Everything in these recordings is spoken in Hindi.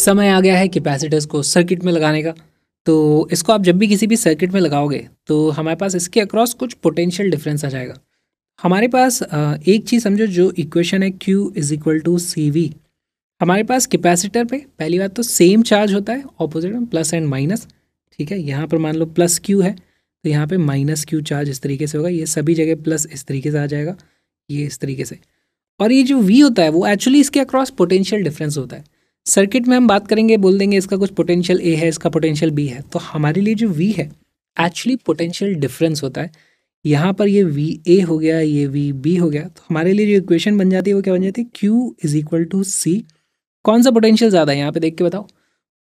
समय आ गया है कैपेसिटर्स को सर्किट में लगाने का। तो इसको आप जब भी किसी भी सर्किट में लगाओगे तो हमारे पास इसके अक्रॉस कुछ पोटेंशियल डिफरेंस आ जाएगा। हमारे पास एक चीज़ समझो, जो इक्वेशन है Q is equal to C V. हमारे पास कैपेसिटर पे पहली बात तो सेम चार्ज होता है ऑपोजिट में, प्लस एंड माइनस। ठीक है, यहाँ पर मान लो प्लस Q है तो यहाँ पे माइनस Q चार्ज इस तरीके से होगा। ये सभी जगह प्लस इस तरीके से आ जाएगा, ये इस तरीके से। और ये जो V होता है वो एक्चुअली इसके अक्रॉस पोटेंशियल डिफरेंस होता है। सर्किट में हम बात करेंगे, बोल देंगे इसका कुछ पोटेंशियल A है, इसका पोटेंशियल B है, तो हमारे लिए जो V है एक्चुअली पोटेंशियल डिफरेंस होता है। यहाँ पर ये VA हो गया, ये VB हो गया, तो हमारे लिए जो इक्वेशन बन जाती है वो क्या बन जाती है, Q is equal to C। कौन सा पोटेंशियल ज़्यादा है यहाँ पे देख के बताओ।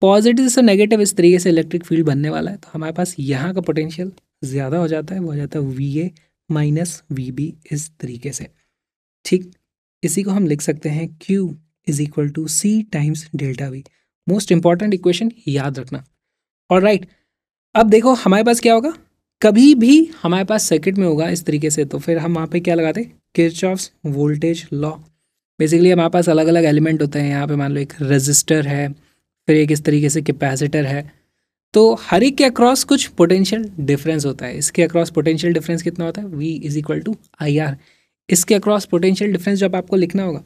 पॉजिटिव से नेगेटिव इस तरीके से इलेक्ट्रिक फील्ड बनने वाला है, तो हमारे पास यहाँ का पोटेंशियल ज़्यादा हो जाता है, वो हो जाता है VA माइनस VB इस तरीके से। ठीक, इसी को हम लिख सकते हैं Q is equal to C times delta V। Most important equation याद रखना। और राइट, अब देखो हमारे पास क्या होगा, कभी भी हमारे पास सर्किट में होगा इस तरीके से, तो फिर हम वहाँ पे क्या लगाते, किरचॉफ्स वोल्टेज लॉ। बेसिकली हमारे पास अलग अलग एलिमेंट होते हैं। यहाँ पे मान लो एक रेजिस्टर है, फिर एक इस तरीके से कैपेसिटर है, तो हर एक के अक्रॉस कुछ पोटेंशियल डिफरेंस होता है। इसके अक्रॉस पोटेंशियल डिफरेंस कितना होता है, V is equal to IR। इसके अक्रॉस पोटेंशियल डिफरेंस जब आपको लिखना होगा,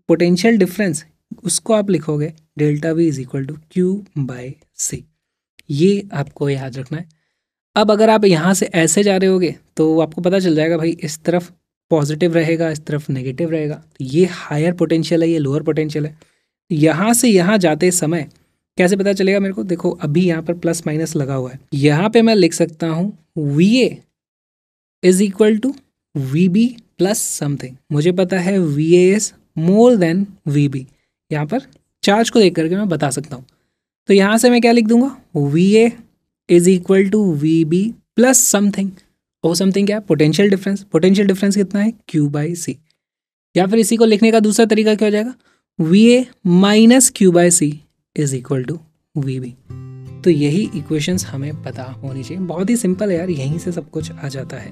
पोटेंशियल डिफरेंस उसको आप लिखोगे delta V is equal to Q/C। ये आपको याद रखना है। अब अगर आप यहाँ से ऐसे जा रहे होगे तो आपको पता चल जाएगा भाई इस तरफ पॉजिटिव रहेगा, इस तरफ नेगेटिव रहेगा, तो ये हायर पोटेंशियल है, ये लोअर पोटेंशियल है। यहाँ से यहाँ जाते समय कैसे पता चलेगा मेरे को, देखो अभी यहाँ पर प्लस माइनस लगा हुआ है, यहाँ पे मैं लिख सकता हूँ VA is equal to VB plus something. मुझे पता है VA is more than VB, यहाँ पर चार्ज को देख करके मैं बता सकता हूँ। तो यहाँ से मैं क्या लिख दूंगा, VA is equal to VB plus something. वो समथिंग क्या है, पोटेंशियल डिफरेंस। पोटेंशियल डिफरेंस कितना है, Q/C। या फिर इसी को लिखने का दूसरा तरीका क्या हो जाएगा, VA minus Q/C is equal to VB। तो यही इक्वेशंस हमें पता होनी चाहिए। बहुत ही सिंपल है यार, यहीं से सब कुछ आ जाता है।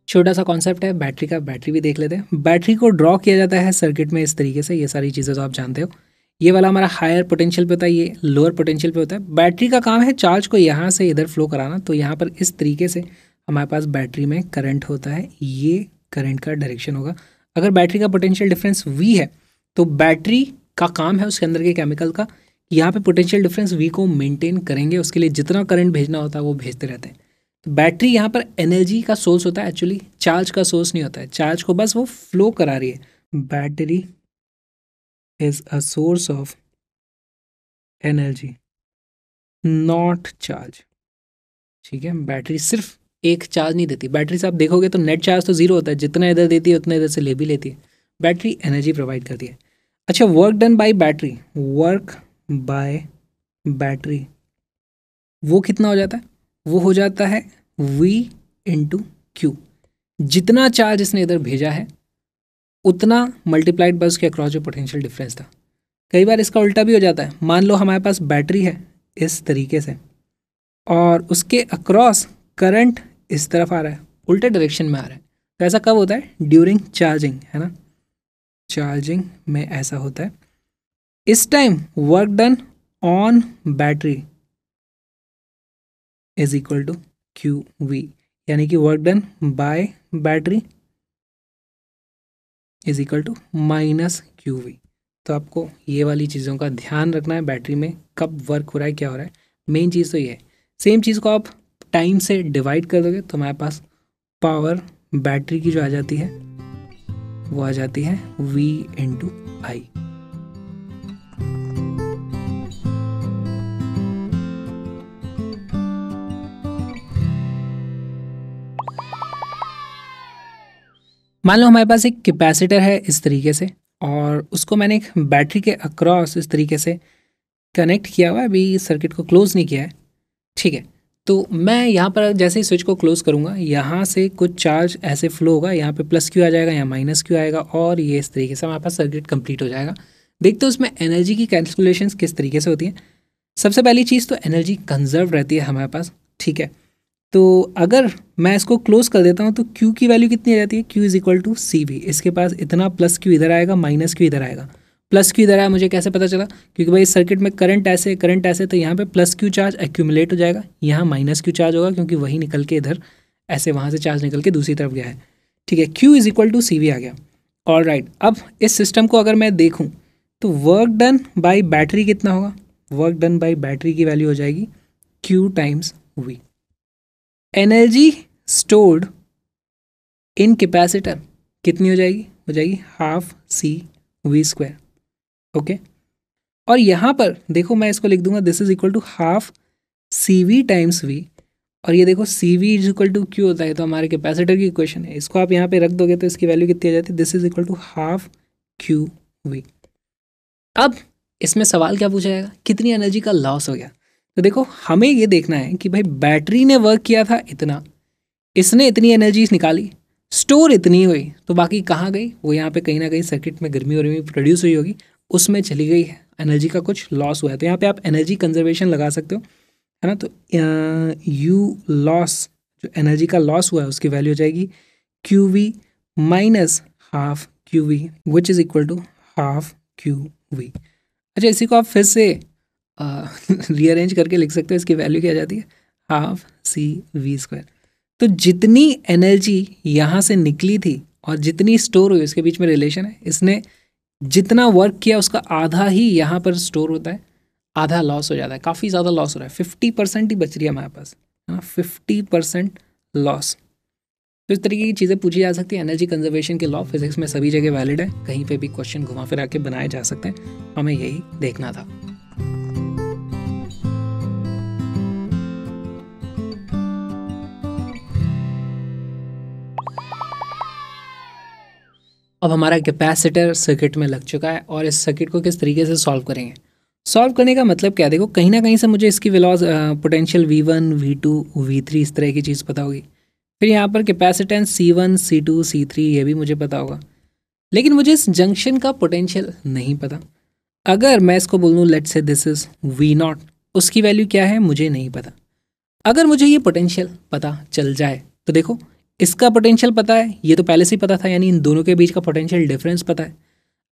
छोटा सा कॉन्सेप्ट है बैटरी का, बैटरी भी देख लेते हैं। बैटरी को ड्रॉ किया जाता है सर्किट में इस तरीके से, ये सारी चीज़ें तो आप जानते हो। ये वाला हमारा हायर पोटेंशियल पे होता है, ये लोअर पोटेंशियल पे होता है। बैटरी का काम है चार्ज को यहाँ से इधर फ्लो कराना, तो यहाँ पर इस तरीके से हमारे पास बैटरी में करंट होता है, ये करंट का डायरेक्शन होगा। अगर बैटरी का पोटेंशियल डिफरेंस V है तो बैटरी का काम है उसके अंदर के केमिकल का, यहाँ पे पोटेंशियल डिफरेंस V को मेंटेन करेंगे, उसके लिए जितना करंट भेजना होता है वो भेजते रहते हैं। तो बैटरी यहाँ पर एनर्जी का सोर्स होता है, एक्चुअली चार्ज का सोर्स नहीं होता है, चार्ज को बस वो फ्लो करा रही है। Battery is a source of energy not charge. ठीक है, बैटरी सिर्फ एक चार्ज नहीं देती। बैटरी से आप देखोगे तो नेट चार्ज तो जीरो होता है, जितना इधर देती है उतना इधर से ले भी लेती है। बैटरी एनर्जी प्रोवाइड करती है। अच्छा, work done by battery, work by battery वो कितना हो जाता है, वो हो जाता है V इंटू Q। जितना चार्ज इसने इधर भेजा है उतना मल्टीप्लाइड बाय उसके अक्रॉस जो पोटेंशियल डिफरेंस था। कई बार इसका उल्टा भी हो जाता है। मान लो हमारे पास बैटरी है इस तरीके से और उसके अक्रॉस करंट इस तरफ आ रहा है, उल्टे डायरेक्शन में आ रहा है, तो ऐसा कब होता है, ड्यूरिंग चार्जिंग, है ना, चार्जिंग में ऐसा होता है। इस time work done on battery is equal to QV, यानी कि work done by battery is equal to minus QV। तो आपको ये वाली चीज़ों का ध्यान रखना है, बैटरी में कब वर्क हो रहा है, क्या हो रहा है। मेन चीज़ तो ये है। सेम चीज़ को आप टाइम से डिवाइड कर दोगे तो हमारे पास पावर बैटरी की जो आ जाती है वो आ जाती है V इंटू I। मान लो हमारे पास एक कैपेसिटर है इस तरीके से और उसको मैंने एक बैटरी के अक्रॉस इस तरीके से कनेक्ट किया हुआ है, अभी सर्किट को क्लोज नहीं किया है। ठीक है, तो मैं यहाँ पर जैसे ही स्विच को क्लोज करूँगा यहाँ से कुछ चार्ज ऐसे फ्लो होगा, यहाँ पे प्लस Q आ जाएगा, यहाँ माइनस Q आएगा और ये इस तरीके से हमारे पास सर्किट कंप्लीट हो जाएगा। देखते हो उसमें एनर्जी की कैलकुलेशंस किस तरीके से होती हैं। सबसे पहली चीज़ तो एनर्जी कंजर्व रहती है हमारे पास। ठीक है, तो अगर मैं इसको क्लोज कर देता हूँ तो Q की वैल्यू कितनी आ जाती है, Q is equal to C V. इसके पास इतना प्लस Q इधर आएगा, माइनस Q इधर आएगा। प्लस Q इधर आया, मुझे कैसे पता चला, क्योंकि भाई इस सर्किट में करंट ऐसे तो यहाँ पे प्लस Q चार्ज एक्यूमुलेट हो जाएगा, यहाँ माइनस Q चार्ज होगा, क्योंकि वही निकल के इधर ऐसे वहाँ से चार्ज निकल के दूसरी तरफ गया है। ठीक है, Q is equal to C V आ गया। ऑल राइट, अब इस सिस्टम को अगर मैं देखूँ तो वर्क डन बाई बैटरी कितना होगा, वर्क डन बाई बैटरी की वैल्यू हो जाएगी Q times V। Energy stored in capacitor कितनी हो जाएगी half C V square. Okay, और यहाँ पर देखो मैं इसको लिख दूंगा, this is equal to half C V times V, और ये देखो C V is equal to Q होता है, तो हमारे कैपेसिटर की इक्वेशन है, इसको आप यहाँ पे रख दोगे तो इसकी वैल्यू कितनी आ जाती है, this is equal to half Q V. अब इसमें सवाल क्या पूछा जाएगा, कितनी एनर्जी का लॉस हो गया। तो देखो हमें ये देखना है कि भाई बैटरी ने वर्क किया था इतना, इसने इतनी एनर्जी निकाली, स्टोर इतनी हुई, तो बाकी कहाँ गई, वो यहाँ पे कहीं ना कहीं सर्किट में गर्मी और प्रोड्यूस हुई होगी, उसमें चली गई है, एनर्जी का कुछ लॉस हुआ है। तो यहाँ पे आप एनर्जी कंजर्वेशन लगा सकते हो, है ना। तो यू लॉस, जो एनर्जी का लॉस हुआ है उसकी वैल्यू हो जाएगी Q V minus half Q V, which is equal to half Q V. अच्छा, इसी को आप फिर से रीअरेंज करके लिख सकते हो, इसकी वैल्यू क्या आ जाती है, हाफ सी वी स्क्वायर। तो जितनी एनर्जी यहाँ से निकली थी और जितनी स्टोर हुई उसके बीच में रिलेशन है, इसने जितना वर्क किया उसका आधा ही यहाँ पर स्टोर होता है, आधा लॉस हो जाता है, काफ़ी ज़्यादा लॉस हो रहा है, 50% ही बच रही है हमारे पास, है ना, 50% लॉस। तो इस तरीके की चीज़ें पूछी जा सकती है। एनर्जी कंजर्वेशन के लॉ फिजिक्स में सभी जगह वैलिड है, कहीं पे भी क्वेश्चन घुमा फिरा के बनाए जा सकते हैं, हमें यही देखना था। अब हमारा कैपेसिटर सर्किट में लग चुका है, और इस सर्किट को किस तरीके से सॉल्व करेंगे। सॉल्व करने का मतलब क्या, देखो कहीं ना कहीं से मुझे इसकी पोटेंशियल V1 V2 V3 इस तरह की चीज़ पता होगी, फिर यहाँ पर कैपेसिटेंस C1 C2 C3 ये भी मुझे पता होगा, लेकिन मुझे इस जंक्शन का पोटेंशियल नहीं पता। अगर मैं इसको बोल दूँ let's say this is V0, उसकी वैल्यू क्या है मुझे नहीं पता। अगर मुझे ये पोटेंशियल पता चल जाए तो देखो इसका पोटेंशियल पता है, ये तो पहले से ही पता था, यानी इन दोनों के बीच का पोटेंशियल डिफरेंस पता है।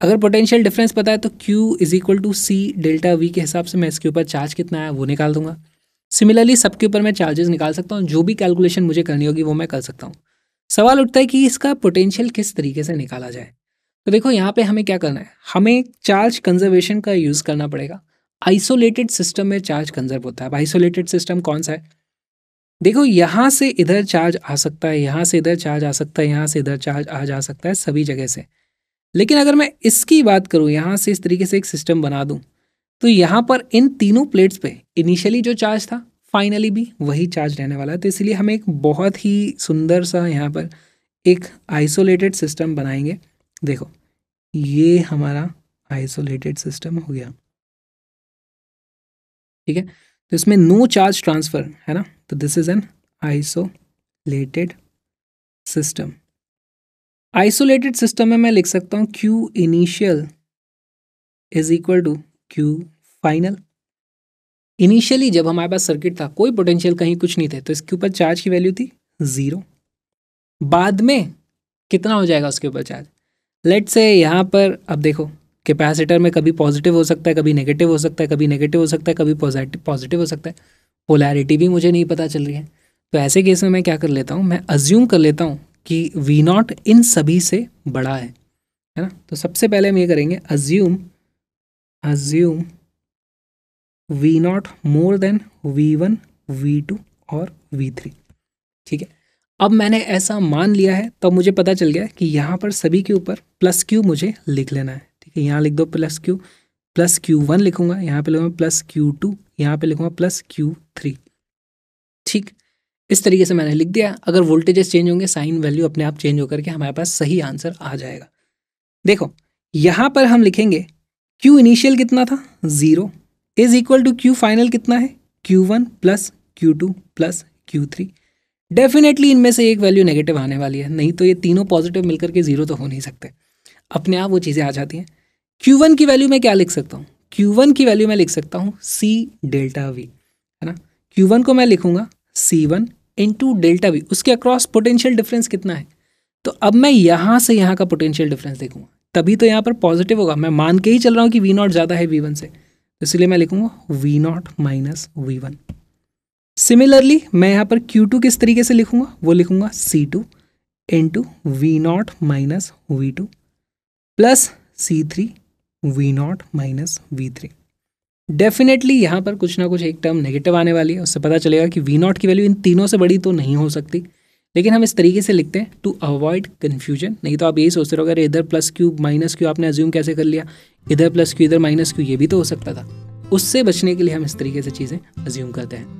अगर पोटेंशियल डिफरेंस पता है तो Q is equal to C delta V के हिसाब से मैं इसके ऊपर चार्ज कितना है वो निकाल दूंगा। सिमिलरली सबके ऊपर मैं चार्जेस निकाल सकता हूँ, जो भी कैलकुलेशन मुझे करनी होगी वो मैं कर सकता हूँ। सवाल उठता है कि इसका पोटेंशियल किस तरीके से निकाला जाए। तो देखो यहाँ पे हमें क्या करना है, हमें चार्ज कंजर्वेशन का यूज़ करना पड़ेगा। आइसोलेटेड सिस्टम में चार्ज कंजर्व होता है। अब आइसोलेटेड सिस्टम कौन सा है, देखो यहाँ से इधर चार्ज आ सकता है, यहाँ से इधर चार्ज आ सकता है, यहाँ से इधर चार्ज आ जा सकता है, सभी जगह से। लेकिन अगर मैं इसकी बात करूँ, यहाँ से इस तरीके से एक सिस्टम बना दूँ, तो यहाँ पर इन तीनों प्लेट्स पे इनिशियली जो चार्ज था फाइनली भी वही चार्ज रहने वाला है। तो इसलिए हम एक बहुत ही सुंदर सा यहाँ पर एक आइसोलेटेड सिस्टम बनाएंगे। देखो ये हमारा आइसोलेटेड सिस्टम हो गया, ठीक है। तो इसमें नो चार्ज ट्रांसफर है ना, तो this is an isolated system. Isolated system में मैं लिख सकता हूँ Q initial is equal to Q final. Initially जब हमारे पास सर्किट था कोई पोटेंशियल कहीं कुछ नहीं थे, तो इसके ऊपर चार्ज की वैल्यू थी 0। बाद में कितना हो जाएगा उसके ऊपर चार्ज, लेट्स से यहाँ पर अब देखो कैपेसिटर में कभी पॉजिटिव हो सकता है, कभी नेगेटिव हो सकता है, कभी नेगेटिव हो सकता है, कभी पॉजिटिव हो सकता है, पोलैरिटी भी मुझे नहीं पता चल रही है। तो ऐसे केस में मैं क्या कर लेता हूँ, मैं अज्यूम कर लेता हूँ कि V0 इन सभी से बड़ा है ना। तो सबसे पहले हम ये करेंगे assume V0 more than V1 V2 और V3, ठीक है। अब मैंने ऐसा मान लिया है, तब मुझे पता चल गया कि यहाँ पर सभी के ऊपर प्लस Q मुझे लिख लेना है, ठीक है। यहाँ लिख दो प्लस Q1 लिखूंगा, यहाँ पे लिखूंगा प्लस Q2, यहाँ पे लिखूंगा प्लस Q3, ठीक। इस तरीके से मैंने लिख दिया। अगर वोल्टेजेस चेंज होंगे साइन वैल्यू अपने आप चेंज होकर के हमारे पास सही आंसर आ जाएगा। देखो यहाँ पर हम लिखेंगे Q इनिशियल कितना था 0 is equal to Q final कितना है Q1 plus Q2 plus Q3। Definitely इनमें से एक वैल्यू नेगेटिव आने वाली है, नहीं तो ये तीनों पॉजिटिव मिलकर के 0 तो हो नहीं सकते, अपने आप वो चीज़ें आ जाती हैं। Q1 की वैल्यू मैं क्या लिख सकता हूँ, Q1 की वैल्यू मैं लिख सकता हूँ C डेल्टा V, है ना। Q1 को मैं लिखूंगा C1 इंटू डेल्टा वी, उसके अक्रॉस पोटेंशियल डिफरेंस कितना है। तो अब मैं यहाँ से यहाँ का पोटेंशियल डिफरेंस देखूंगा, तभी तो यहाँ पर पॉजिटिव होगा। मैं मान के ही चल रहा हूँ कि वी नॉट ज़्यादा है वी वन से, तो इसलिए मैं लिखूंगा V not minus V one. Similarly मैं यहाँ पर क्यू टू किस तरीके से लिखूंगा, वो लिखूंगा C two into V not minus V two plus C three V not minus V three. Definitely यहाँ पर कुछ ना कुछ एक टर्म नेगेटिव आने वाली है, उससे पता चलेगा कि वी नॉट की वैल्यू इन तीनों से बड़ी तो नहीं हो सकती, लेकिन हम इस तरीके से लिखते हैं टू अवॉइड कन्फ्यूजन। नहीं तो आप यही सोचते रहोगे अरे इधर प्लस क्यू माइनस क्यू आपने अज्यूम कैसे कर लिया, इधर प्लस क्यू इधर माइनस क्यू, ये भी तो हो सकता था। उससे बचने के लिए हम इस तरीके से चीज़ें अज्यूम करते हैं।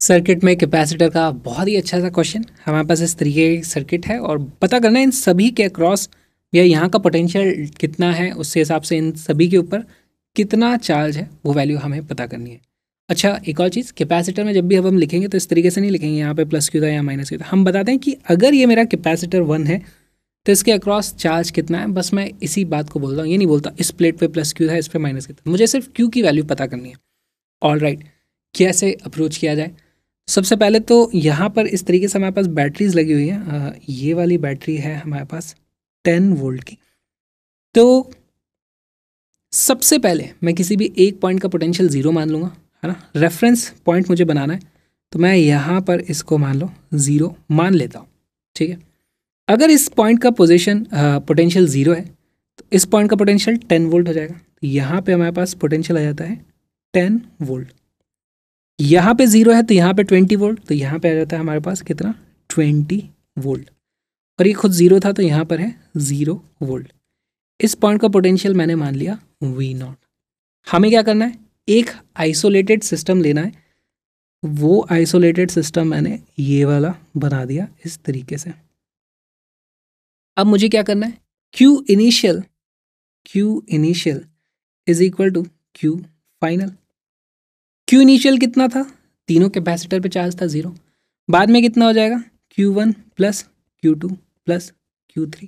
सर्किट में कैपेसिटर का बहुत ही अच्छा सा क्वेश्चन, हमारे पास इस तरीके की सर्किट है और पता करना है इन सभी के अक्रॉस या यहाँ का पोटेंशियल कितना है, उसके हिसाब से इन सभी के ऊपर कितना चार्ज है वो वैल्यू हमें पता करनी है। अच्छा, एक और चीज़, कैपेसिटर में जब भी अब हम लिखेंगे तो इस तरीके से नहीं लिखेंगे यहाँ पे प्लस क्यू था या माइनस क्यू था। हम बताते हैं कि अगर ये मेरा कैपेसिटर 1 है तो इसके अक्रॉस चार्ज कितना है, बस मैं इसी बात को बोलता हूँ। ये नहीं बोलता इस प्लेट पे प्लस क्यू था इस पे माइनस क्यू था, मुझे सिर्फ क्यू की वैल्यू पता करनी है। ऑलराइट, कैसे अप्रोच किया जाए? सबसे पहले तो यहाँ पर इस तरीके से हमारे पास बैटरीज लगी हुई हैं। ये वाली बैटरी है हमारे पास 10 वोल्ट की। तो सबसे पहले मैं किसी भी एक पॉइंट का पोटेंशियल 0 मान लूँगा, है ना। रेफरेंस पॉइंट मुझे बनाना है, तो मैं यहाँ पर इसको मान लो 0 मान लेता हूँ, ठीक है। अगर इस पॉइंट का पोटेंशियल 0 है तो इस पॉइंट का पोटेंशियल 10 वोल्ट हो जाएगा। तो यहाँ पे हमारे पास पोटेंशियल आ जाता है 10 वोल्ट। यहाँ पे 0 है तो यहाँ पे 20 वोल्ट, तो यहाँ पे आ जाता है हमारे पास कितना, 20 वोल्ट। और ये खुद 0 था तो यहाँ पर है 0 वोल्ट। इस पॉइंट का पोटेंशियल मैंने मान लिया वी नॉट। हमें क्या करना है, एक आइसोलेटेड सिस्टम लेना है। वो आइसोलेटेड सिस्टम मैंने ये वाला बना दिया इस तरीके से। अब मुझे क्या करना है, Q initial is equal to Q final. Q initial कितना था, तीनों कैपेसिटर पे चार्ज था 0। बाद में कितना हो जाएगा, Q1 plus Q2 plus Q3।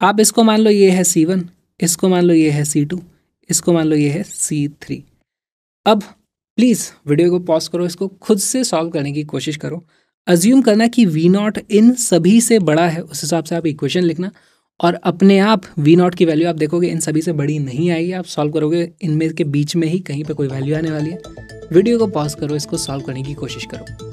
आप इसको मान लो ये है C1, इसको मान लो ये है C2, इसको मान लो ये है C3। अब प्लीज़ वीडियो को पॉज करो, इसको खुद से सॉल्व करने की कोशिश करो। अज्यूम करना कि वी नॉट इन सभी से बड़ा है, उस हिसाब से आप इक्वेशन लिखना और अपने आप वी नॉट की वैल्यू आप देखोगे इन सभी से बड़ी नहीं आएगी। आप सॉल्व करोगे इनमें के बीच में ही कहीं पे कोई वैल्यू आने वाली है। वीडियो को पॉज करो, इसको सॉल्व करने की कोशिश करो।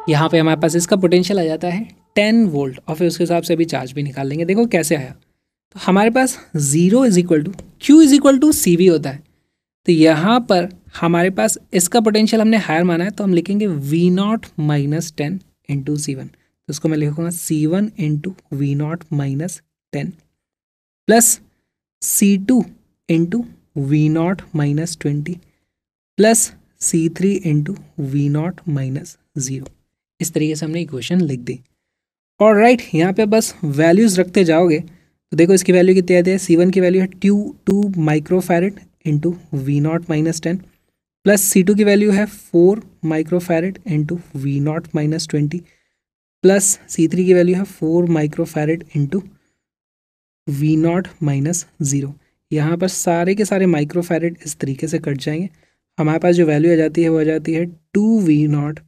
यहाँ पे हमारे पास इसका पोटेंशियल आ जाता है 10 वोल्ट और फिर उसके हिसाब से अभी चार्ज भी निकाल लेंगे। देखो कैसे आया, तो हमारे पास 0 is equal to Q is equal to C V होता है। तो यहाँ पर हमारे पास इसका पोटेंशियल हमने हायर माना है, तो हम लिखेंगे V not minus 10 into C one. तो उसको मैं लिखूँगा C1 into V not minus 10 plus C2 into V not minus 20 plus C3 into V not minus 0। इस तरीके से हमने इक्वेशन लिख दी। और राइट, यहाँ पे बस वैल्यूज़ रखते जाओगे तो देखो इसकी वैल्यू कितनी आती है। C1 की वैल्यू है 2 microfarad into V not minus 10 plus C2 की वैल्यू है 4 microfarad into V not minus 20 plus C3 की वैल्यू है 4 microfarad into V not minus 0। यहाँ पर सारे के सारे माइक्रोफैरेड इस तरीके से कट जाएंगे। हमारे पास जो वैल्यू आ जाती है वो आ जाती है 2V0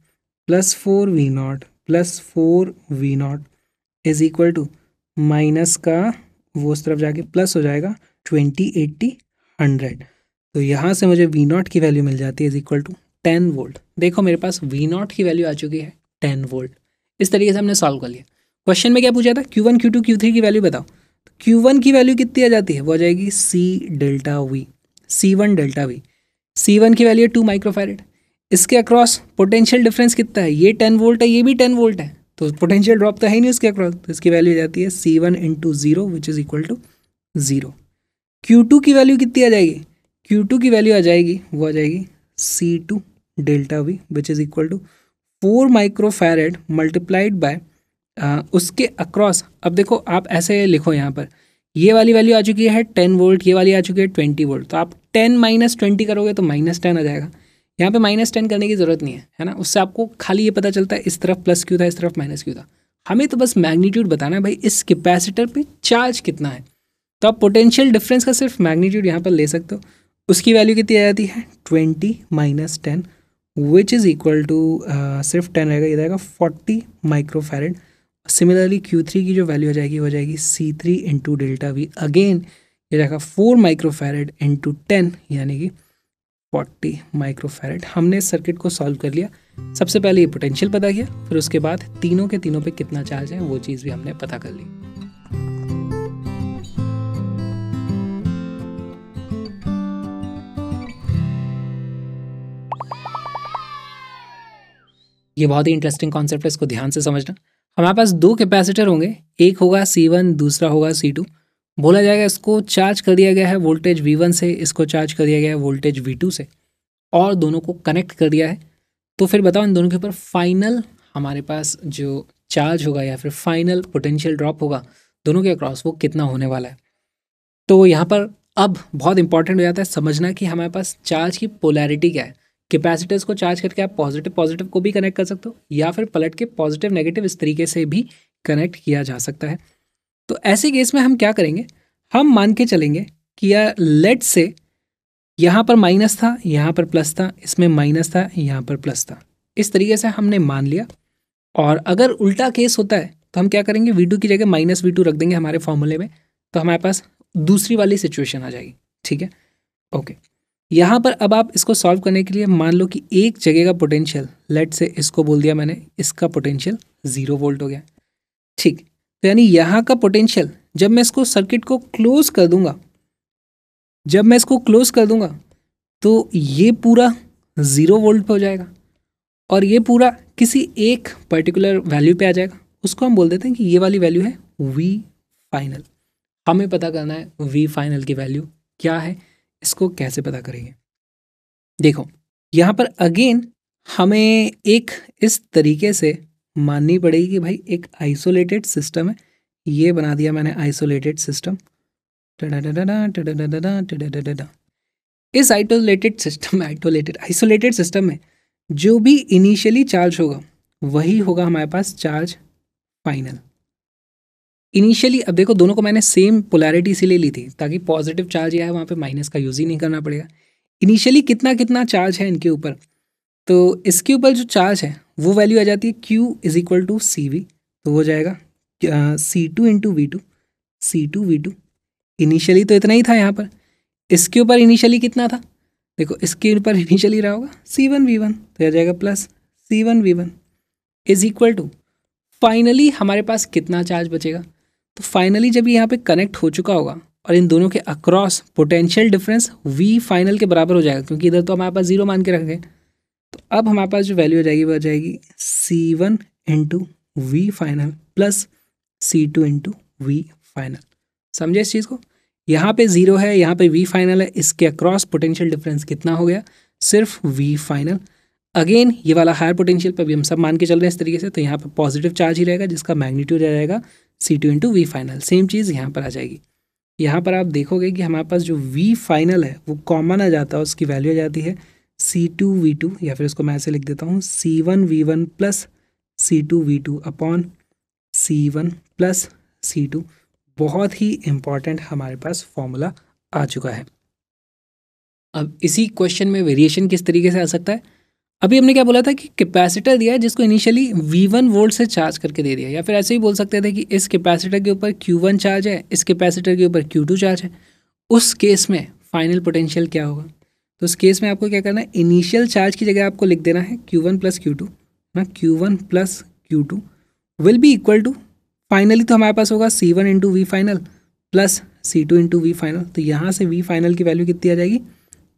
plus 4V0 plus 4V0 is equal to minus का वो उस तरफ जाके प्लस हो जाएगा 20, 80, 100। तो यहाँ से मुझे V0 की वैल्यू मिल जाती है इज इक्वल टू 10 वोल्ट। देखो मेरे पास V0 की वैल्यू आ चुकी है 10 वोल्ट। इस तरीके से हमने सॉल्व कर लिया। क्वेश्चन में क्या पूछा था, Q1, Q2, Q3 की वैल्यू बताओ। तो Q1 की वैल्यू कितनी आ जाती है, वो आ जाएगी C delta V, C1 delta V। C1 की वैल्यू है 2 माइक्रोफैरेड। इसके अक्रॉस पोटेंशियल डिफरेंस कितना है, ये 10 वोल्ट है, ये भी 10 वोल्ट है, तो पोटेंशियल ड्रॉप तो है ही नहीं उसके अक्रॉस। तो इसकी वैल्यू आ जाती है C1 into 0 which is equal to 0। Q2 की वैल्यू कितनी आ जाएगी, Q2 की वैल्यू आ जाएगी वो आ जाएगी C2 delta V which is equal to 4 microfarad multiplied by उसके अक्रॉस। अब देखो आप ऐसे लिखो यहाँ पर ये वाली वैल्यू आ चुकी है 10 वोल्ट, ये वाली आ चुकी है 20 वोल्ट। तो आप 10 माइनस 20 करोगे तो -10 आ जाएगा। यहाँ पे -10 करने की ज़रूरत नहीं है ना, उससे आपको खाली ये पता चलता है इस तरफ प्लस क्यों था, इस तरफ माइनस क्यों था। हमें तो बस मैग्नीट्यूड बताना है भाई, इस कैपेसिटर पे चार्ज कितना है। तो आप पोटेंशियल डिफरेंस का सिर्फ मैग्नीट्यूड यहाँ पर ले सकते हो। उसकी वैल्यू कितनी आ जाती है 20 minus 10 which is equal to सिर्फ 10 रहेगा, ये रहेगा 40 माइक्रोफैरेड। सिमिलरली Q3 की जो वैल्यू हो जाएगी वो जाएगी C3 into delta we, again ये रहेगा 4 माइक्रोफैरेड इंटू 10 यानी कि 40 माइक्रोफैरेड। हमने इस सर्किट को सॉल्व कर लिया। सबसे पहले ये पोटेंशियल पता किया, फिर उसके बाद तीनों के तीनों पे कितना चार्ज है वो चीज़ भी हमने पता कर ली। ये बहुत ही इंटरेस्टिंग कॉन्सेप्ट है, इसको ध्यान से समझना। हमारे पास दो कैपेसिटर होंगे, एक होगा C1, दूसरा होगा C2। बोला जाएगा इसको चार्ज कर दिया गया है वोल्टेज V1 से, इसको चार्ज कर दिया गया है वोल्टेज V2 से, और दोनों को कनेक्ट कर दिया है। तो फिर बताओ इन दोनों के ऊपर फाइनल हमारे पास जो चार्ज होगा या फिर फाइनल पोटेंशियल ड्रॉप होगा दोनों के अक्रॉस वो कितना होने वाला है। तो यहाँ पर अब बहुत इंपॉर्टेंट हो जाता है समझना कि हमारे पास चार्ज की पोलैरिटी क्या है। कैपेसिटर्स को चार्ज करके आप पॉजिटिव पॉजिटिव को भी कनेक्ट कर सकते हो, या फिर पलट के पॉजिटिव नेगेटिव इस तरीके से भी कनेक्ट किया जा सकता है। तो ऐसे केस में हम क्या करेंगे, हम मान के चलेंगे कि यार लेट से यहाँ पर माइनस था, यहाँ पर प्लस था, इसमें माइनस था, यहाँ पर प्लस था, इस तरीके से हमने मान लिया। और अगर उल्टा केस होता है तो हम क्या करेंगे, V2 की जगह -V2 रख देंगे हमारे फॉर्मूले में, तो हमारे पास दूसरी वाली सिचुएशन आ जाएगी। ठीक है, ओके। यहाँ पर अब आप इसको सॉल्व करने के लिए मान लो कि एक जगह का पोटेंशियल, लेट से इसको बोल दिया मैंने, इसका पोटेंशियल 0 वोल्ट हो गया। ठीक, तो यानी यहाँ का पोटेंशियल जब मैं इसको सर्किट को क्लोज कर दूंगा, जब मैं इसको क्लोज कर दूंगा तो ये पूरा 0 वोल्ट पे हो जाएगा, और ये पूरा किसी एक पर्टिकुलर वैल्यू पे आ जाएगा। उसको हम बोल देते हैं कि ये वाली वैल्यू है V फाइनल। हमें पता करना है V फाइनल की वैल्यू क्या है, इसको कैसे पता करेंगे। देखो यहाँ पर अगेन हमें एक इस तरीके से माननी पड़ेगी कि भाई एक आइसोलेटेड सिस्टम है, ये बना दिया मैंने आइसोलेटेड सिस्टम। इस आइसोलेटेड सिस्टम में जो भी इनिशियली चार्ज होगा वही होगा हमारे पास चार्ज फाइनल। इनिशियली अब देखो दोनों को मैंने सेम पोलैरिटी इसीलिए ली थी ताकि पॉजिटिव चार्ज या है वहाँ पे माइनस का यूज़ ही नहीं करना पड़ेगा। इनिशियली कितना कितना चार्ज है इनके ऊपर, तो इसके ऊपर जो चार्ज है वो वैल्यू आ जाती है Q is equal to CV, तो हो जाएगा C2 into V2, C2 V2। Initially तो इतना ही था यहाँ पर, इसके ऊपर इनिशियली कितना था, देखो इसके ऊपर इनिशियली रहा होगा C1 V1, तो आ जाएगा plus C1 V1 is equal to finally हमारे पास कितना चार्ज बचेगा। तो फाइनली जब ये यहाँ पे कनेक्ट हो चुका होगा और इन दोनों के across potential difference V final के बराबर हो जाएगा, क्योंकि इधर तो हमारे पास 0 मान के रख गए। तो अब हमारे पास जो वैल्यू हो जाएगी वो आ जाएगी C1 into V final plus C2 into V final. समझे इस चीज़ को, यहाँ पे 0 है, यहाँ पे V फाइनल है, इसके अक्रॉस पोटेंशियल डिफरेंस कितना हो गया, सिर्फ V फाइनल। अगेन ये वाला हायर पोटेंशियल पे भी हम सब मान के चल रहे हैं इस तरीके से, तो यहाँ पे पॉजिटिव चार्ज ही रहेगा जिसका मैग्नीट्यूड आ जाएगा C2 into V final. Same चीज़ यहाँ पर आ जाएगी। यहाँ पर आप देखोगे कि हमारे पास जो V फाइनल है वो कॉमन आ जाता है, उसकी वैल्यू आ जाती है C2 V2, या फिर इसको मैं ऐसे लिख देता हूँ C1 V1 plus C2 V2 upon C1 plus C2। बहुत ही इम्पॉर्टेंट हमारे पास फॉर्मूला आ चुका है। अब इसी क्वेश्चन में वेरिएशन किस तरीके से आ सकता है, अभी हमने क्या बोला था कि कैपेसिटर दिया है जिसको इनिशियली V1 वोल्ट से चार्ज करके दे दिया, या फिर ऐसे ही बोल सकते थे कि इस कैपेसिटर के ऊपर Q1 चार्ज है, इस कैपेसिटर के ऊपर Q2 चार्ज है। उस केस में फाइनल पोटेंशियल क्या होगा, तो उस केस में आपको क्या करना है, इनिशियल चार्ज की जगह आपको लिख देना है Q1 प्लस Q2 ना, Q1 plus Q2 will be equal to, finally तो हमारे पास होगा C1 into V final plus C2 into V final. तो यहाँ से V फाइनल की वैल्यू कितनी आ जाएगी,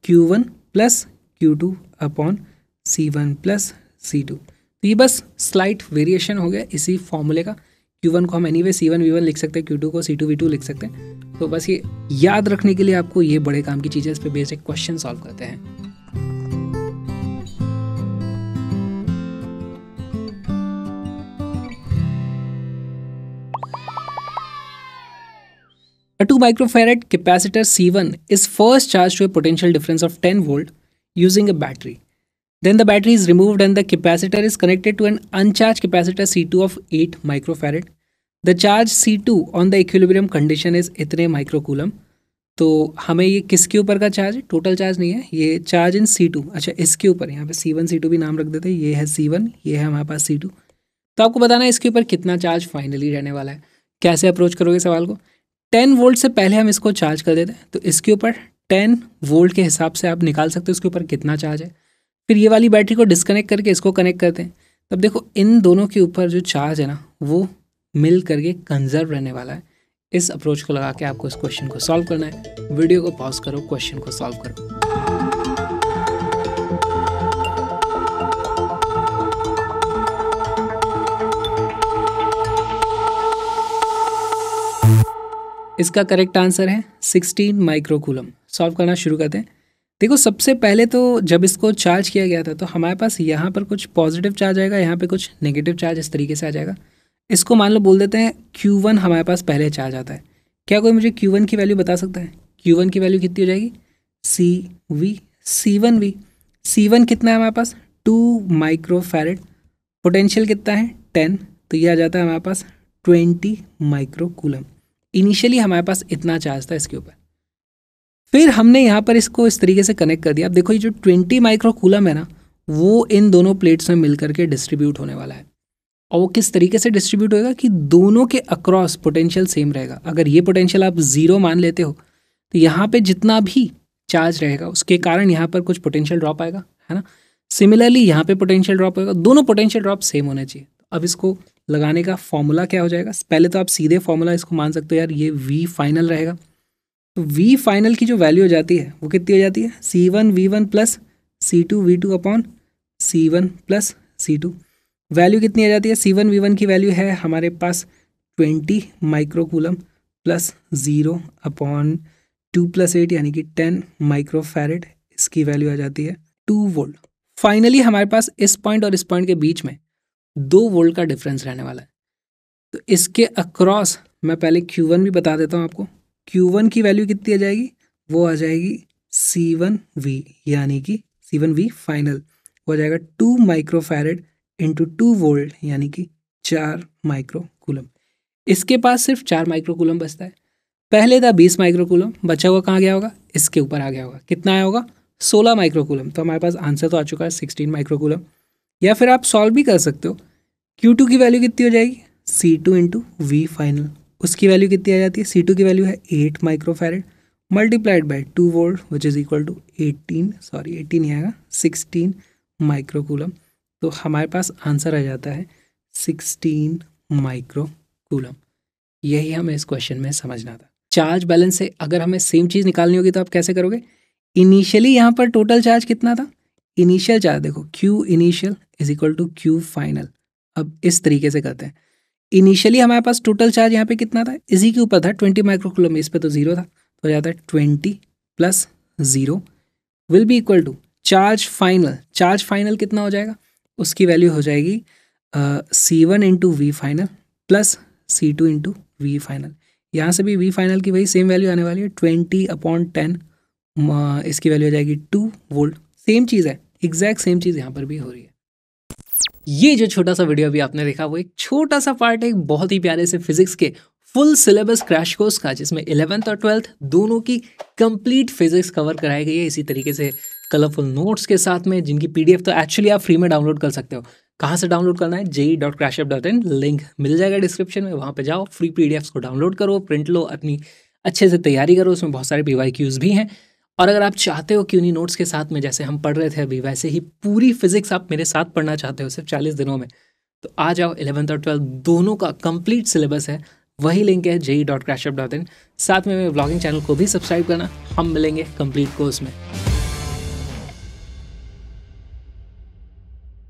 Q1 plus Q2 upon C1 plus C2। तो ये बस स्लाइट वेरिएशन हो गया इसी फॉर्मूले का। Q1 को हम एनीवे C1 V1 लिख सकते हैं, Q2 को C2 V2 लिख सकते हैं। तो बस ये याद रखने के लिए आपको ये बड़े काम की चीज़ें, इस पर बेसिक क्वेश्चन सॉल्व करते हैं। A 2 microfarad capacitor C1 is first charged to a potential difference of 10 volt using a battery. Then the battery is removed and the capacitor is connected to an uncharged capacitor C2 of 8 microfarad. The charge C2 on the equilibrium condition is इतने माइक्रोकूलम। तो हमें ये किसके ऊपर का चार्ज है? टोटल चार्ज नहीं है, ये चार्ज इन C2। अच्छा, इसके ऊपर यहाँ पे C1 C2 भी नाम रख देते हैं। ये है C1, ये है हमारे पास C2। तो आपको बताना है इसके ऊपर कितना चार्ज फाइनली रहने वाला है। कैसे अप्रोच करोगे सवाल को? 10 वोल्ट से पहले हम इसको चार्ज कर देते हैं, तो इसके ऊपर 10 वोल्ट के हिसाब से आप निकाल सकते हो इसके ऊपर कितना चार्ज है। फिर ये वाली बैटरी को डिस्कनेक्ट करके इसको कनेक्ट करते हैं। तब देखो इन दोनों के ऊपर जो चार्ज है ना, वो मिल करके कंजर्व रहने वाला है। इस अप्रोच को लगा के आपको इस क्वेश्चन को सॉल्व करना है। वीडियो को पॉज करो, क्वेश्चन को सॉल्व करो। इसका करेक्ट आंसर है 16 माइक्रोकूलम। सॉल्व करना शुरू करते हैं। देखो सबसे पहले तो जब इसको चार्ज किया गया था तो हमारे पास यहाँ पर कुछ पॉजिटिव चार्ज आएगा, यहाँ पे कुछ नेगेटिव चार्ज इस तरीके से आ जाएगा। इसको मान लो बोल देते हैं Q1 हमारे पास पहले चार्ज आता है। क्या कोई मुझे Q1 की वैल्यू बता सकता है? Q1 की वैल्यू कितनी हो जाएगी? C1V। C1 कितना है हमारे पास? 2 माइक्रोफैरड। पोटेंशियल कितना है? 10। तो ये आ जाता है हमारे पास 20 माइक्रोकूलम। इनिशियली हमारे पास इतना चार्ज था इसके ऊपर। फिर हमने यहाँ पर इसको इस तरीके से कनेक्ट कर दिया। अब देखो ये जो 20 माइक्रोकूलम है ना, वो इन दोनों प्लेट्स में मिल करके डिस्ट्रीब्यूट होने वाला है। और वो किस तरीके से डिस्ट्रीब्यूट होएगा कि दोनों के अक्रॉस पोटेंशियल सेम रहेगा। अगर ये पोटेंशियल आप 0 मान लेते हो तो यहाँ पे जितना भी चार्ज रहेगा उसके कारण यहाँ पर कुछ पोटेंशियल ड्रॉप आएगा, है ना। सिमिलरली यहाँ पे पोटेंशियल ड्रॉप होएगा, दोनों पोटेंशियल ड्रॉप सेम होने चाहिए। अब इसको लगाने का फॉर्मूला क्या हो जाएगा? पहले तो आप सीधे फॉर्मूला इसको मान सकते हो यार, ये V फाइनल रहेगा। तो V फाइनल की जो वैल्यू हो जाती है वो कितनी हो जाती है? C1V1 plus C2V2 upon C1 plus C2। Value कितनी आ जाती है? C1V1 की वैल्यू है हमारे पास 20 माइक्रोकूलम प्लस 0 अपॉन 2 + 8 यानी कि 10 माइक्रोफैरड। इसकी वैल्यू आ जाती है 2 वोल्ट। फाइनली हमारे पास इस पॉइंट और इस पॉइंट के बीच में 2 वोल्ट का डिफरेंस रहने वाला है। तो इसके अक्रॉस मैं पहले Q1 भी बता देता हूँ आपको। Q1 की वैल्यू कितनी आ जाएगी? वो आ जाएगी C1V, यानी कि C1V फाइनल वो आ जाएगा 2 माइक्रोफैरड इंटू 2 वोल्ट यानी कि 4 माइक्रोकूलम। इसके पास सिर्फ 4 माइक्रोकूलम बचता है। पहले था 20 माइक्रोकूलम, बचा हुआ कहाँ गया होगा? इसके ऊपर आ गया होगा। कितना आया होगा? 16 माइक्रोकूलम। तो हमारे पास आंसर तो आ चुका है 16 माइक्रोकूलम। या फिर आप सॉल्व भी कर सकते हो। Q2 की वैल्यू कितनी हो जाएगी? C2 into V final. उसकी वैल्यू कितनी आ जाती है? C2 की वैल्यू है 8 microfarad multiplied by 2 volt which is equal to 18 नहीं आएगा, 16 माइक्रोकूलम। तो हमारे पास आंसर आ जाता है 16 माइक्रोकूलम। यही हमें इस क्वेश्चन में समझना था। चार्ज बैलेंस से अगर हमें सेम चीज़ निकालनी होगी तो आप कैसे करोगे? इनिशियली यहाँ पर टोटल चार्ज कितना था? इनिशियल चार्ज देखो Q initial is equal to Q final. अब इस तरीके से करते हैं। इनिशियली हमारे पास टोटल चार्ज यहाँ पे कितना था? इसी के ऊपर था 20 माइक्रोकूलम, इस पे तो 0 था। तो हो जाता है 20 + 0 will be equal to charge final. Charge final कितना हो जाएगा? उसकी वैल्यू हो जाएगी C1 into V final plus C2 into V final. यहाँ से भी V फाइनल की वही सेम वैल्यू आने वाली है 20/10। इसकी वैल्यू हो जाएगी 2 वोल्ट। सेम चीज़ है, एग्जैक्ट सेम चीज़ यहाँ पर भी हो रही है। ये जो छोटा सा वीडियो अभी आपने देखा वो एक छोटा सा पार्ट है एक बहुत ही प्यारे से फिजिक्स के फुल सिलेबस क्रैश कोर्स का, जिसमें 11th और 12th दोनों की कंप्लीट फिजिक्स कवर कराई गई है। इसी तरीके से कलरफुल नोट्स के साथ में, जिनकी PDF तो एक्चुअली आप फ्री में डाउनलोड कर सकते हो। कहाँ से डाउनलोड करना है? JEE.crashup.in, लिंक मिल जाएगा डिस्क्रिप्शन में। वहाँ पे जाओ, फ्री PDFs को डाउनलोड करो, प्रिंट लो, अपनी अच्छे से तैयारी करो। उसमें बहुत सारे PYQs भी हैं। और अगर आप चाहते हो कि उन्हीं नोट्स के साथ में जैसे हम पढ़ रहे थे अभी, वैसे ही पूरी फिजिक्स आप मेरे साथ पढ़ना चाहते हो सिर्फ 40 दिनों में, तो आ जाओ। 11th और 12th दोनों का कंप्लीट सिलेबस है। वही लिंक है JEE.crashup.in। साथ में मेरे व्लॉगिंग चैनल को भी सब्सक्राइब करना। हम मिलेंगे कंप्लीट कोर्स में।